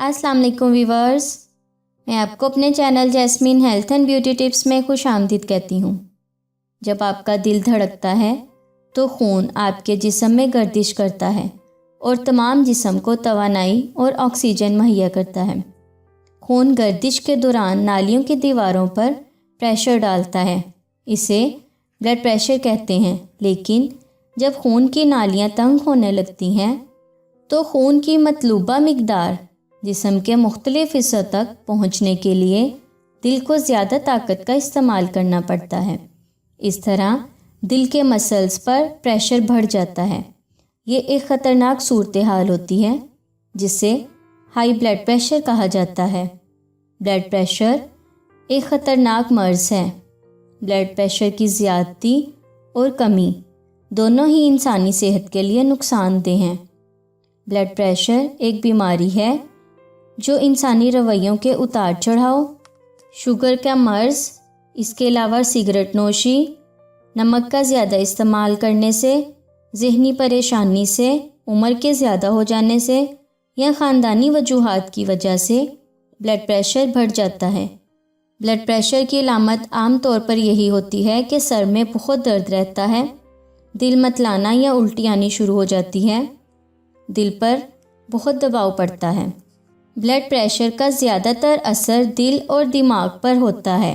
अस्सलाम वालेकुम व्यूवर्स, मैं आपको अपने channel jasmine health and beauty tips में खुश आमदीद कहती हूँ। जब आपका दिल धड़कता है तो खून आपके जिस्म में गर्दिश करता है और तमाम जिस्म को तवानाई और ऑक्सीजन मुहैया करता है। खून गर्दिश के दौरान नालियों की दीवारों पर प्रेशर डालता है, इसे ब्लड प्रेशर कहते हैं। लेकिन जब खून की नालियाँ तंग होने लगती हैं तो खून की मतलूबा मिकदार जिस्म के मुख्तलिफ हिस्सों तक पहुँचने के लिए दिल को ज़्यादा ताकत का इस्तेमाल करना पड़ता है। इस तरह दिल के मसल्स पर प्रेशर बढ़ जाता है। ये एक ख़तरनाक सूरत हाल होती है जिसे हाई ब्लड प्रेशर कहा जाता है। ब्लड प्रेशर एक ख़तरनाक मर्ज़ है। ब्लड प्रेशर की ज़्यादती और कमी दोनों ही इंसानी सेहत के लिए नुकसानदेह हैं। ब्लड प्रेशर एक बीमारी है जो इंसानी रवैयों के उतार चढ़ाव, शुगर का मर्ज़, इसके अलावा सिगरेट नोशी, नमक का ज़्यादा इस्तेमाल करने से, ज़हनी परेशानी से, उम्र के ज़्यादा हो जाने से या ख़ानदानी वजूहात की वजह से ब्लड प्रेशर बढ़ जाता है। ब्लड प्रेशर की अलामत आम तौर पर यही होती है कि सर में बहुत दर्द रहता है, दिल मतलाना या उल्टी आनी शुरू हो जाती है, दिल पर बहुत दबाव पड़ता है। ब्लड प्रेशर का ज़्यादातर असर दिल और दिमाग पर होता है।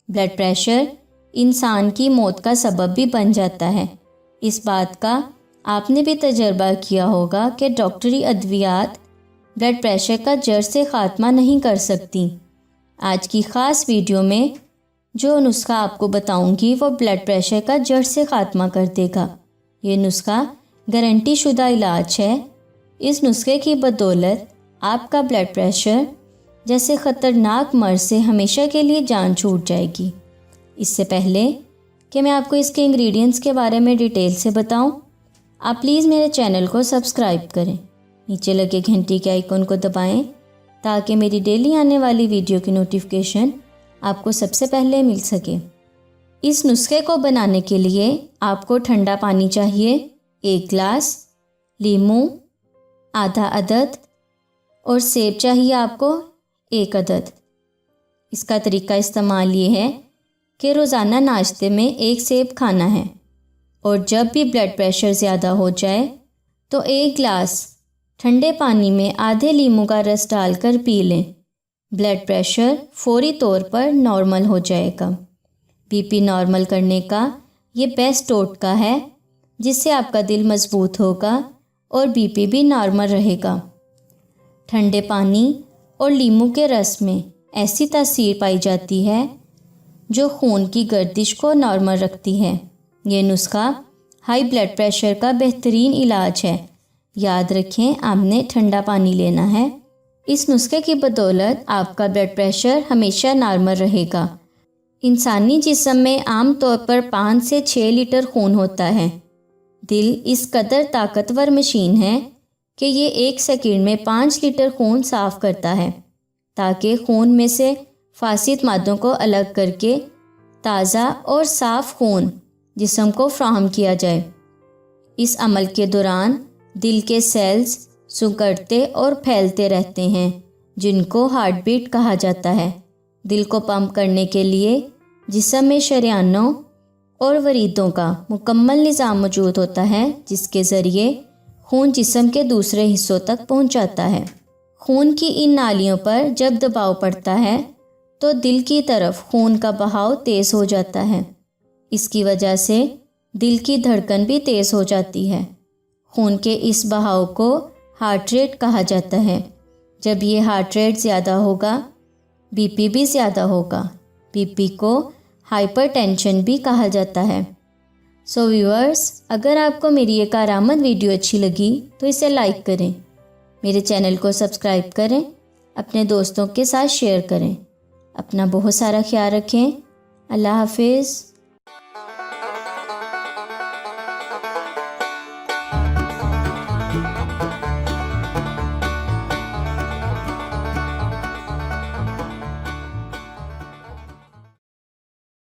ब्लड प्रेशर इंसान की मौत का सबब भी बन जाता है। इस बात का आपने भी तजर्बा किया होगा कि डॉक्टरी अद्वियात ब्लड प्रेशर का जड़ से ख़ात्मा नहीं कर सकती। आज की ख़ास वीडियो में जो नुस्खा आपको बताऊंगी वो ब्लड प्रेशर का जड़ से ख़ात्मा कर देगा। ये नुस्खा गारंटी शुदा इलाज है। इस नुस्खे की बदौलत आपका ब्लड प्रेशर जैसे ख़तरनाक मर्ज़ से हमेशा के लिए जान छूट जाएगी। इससे पहले कि मैं आपको इसके इंग्रेडिएंट्स के बारे में डिटेल से बताऊं, आप प्लीज़ मेरे चैनल को सब्सक्राइब करें, नीचे लगे घंटी के आइकन को दबाएं ताकि मेरी डेली आने वाली वीडियो की नोटिफिकेशन आपको सबसे पहले मिल सके। इस नुस्खे को बनाने के लिए आपको ठंडा पानी चाहिए, 1 गिलास, लीमू आधा अदद और सेब चाहिए आपको 1 अदद। इसका तरीका इस्तेमाल ये है कि रोज़ाना नाश्ते में 1 सेब खाना है और जब भी ब्लड प्रेशर ज़्यादा हो जाए तो 1 गिलास ठंडे पानी में आधे लीमू का रस डालकर पी लें। ब्लड प्रेशर फौरी तौर पर नॉर्मल हो जाएगा। बीपी नॉर्मल करने का ये बेस्ट टोटका है जिससे आपका दिल मजबूत होगा और बीपी भी नॉर्मल रहेगा। ठंडे पानी और लीमू के रस में ऐसी तासीर पाई जाती है जो खून की गर्दिश को नॉर्मल रखती है। ये नुस्खा हाई ब्लड प्रेशर का बेहतरीन इलाज है। याद रखें, आपने ठंडा पानी लेना है। इस नुस्खे की बदौलत आपका ब्लड प्रेशर हमेशा नॉर्मल रहेगा। इंसानी जिस्म में आम तौर पर 5 से 6 लीटर खून होता है। दिल इस कदर ताकतवर मशीन है कि ये 1 सेकंड में 5 लीटर खून साफ़ करता है ताकि खून में से फासिद मादों को अलग करके ताज़ा और साफ़ खून जिस्म को फ्राहम किया जाए। इस अमल के दौरान दिल के सेल्स सिकुड़ते और फैलते रहते हैं जिनको हार्ट बीट कहा जाता है। दिल को पंप करने के लिए जिस्म में शरियानों और वरीदों का मुकम्मल निज़ाम मौजूद होता है जिसके ज़रिए खून जिस्म के दूसरे हिस्सों तक पहुंचाता है। खून की इन नालियों पर जब दबाव पड़ता है तो दिल की तरफ खून का बहाव तेज़ हो जाता है। इसकी वजह से दिल की धड़कन भी तेज़ हो जाती है। खून के इस बहाव को हार्ट रेट कहा जाता है। जब ये हार्ट रेट ज़्यादा होगा, बीपी भी ज़्यादा होगा। बीपी को हाइपरटेंशन भी कहा जाता है। सो व्यूअर्स, अगर आपको मेरी ये कारआमद वीडियो अच्छी लगी तो इसे लाइक करें, मेरे चैनल को सब्सक्राइब करें, अपने दोस्तों के साथ शेयर करें। अपना बहुत सारा ख्याल रखें। अल्लाह हाफिज़।